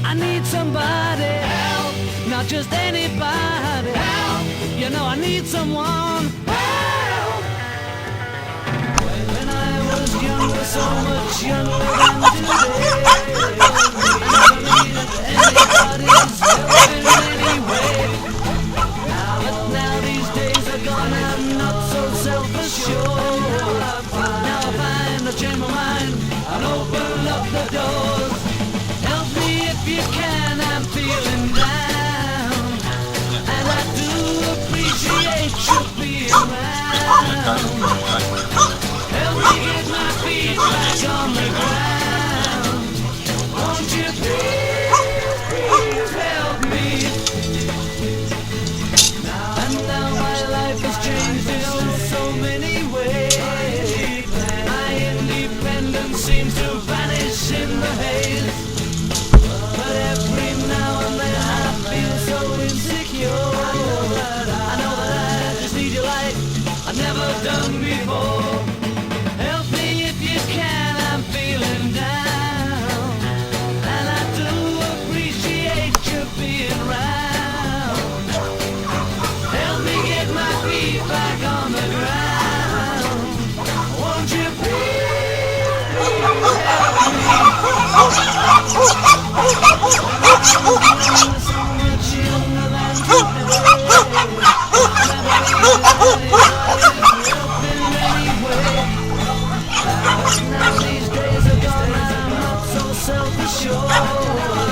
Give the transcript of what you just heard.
I need somebody help, not just anybody help. You know I need someone help. When I was younger, so much younger than today, I never needed anybody's help in any way. But now these days are gone, I'm not so self-assured. Now I find I change my mind and open up the doors. Help me if you can, I'm feeling down, and I do appreciate you being around. Help me get my feet back on the ground. Won't you please help me? And now my life has changed in so many ways. My independence seems to vanish in the haze. But every now and then I feel so insecure. I know that I just need your light I've never done before. Help me if you can, I'm feeling down, and I do appreciate you being around. Help me get my feet back on the ground. Won't you please help me? So much younger than now these days are gone, I'm not so self-assured.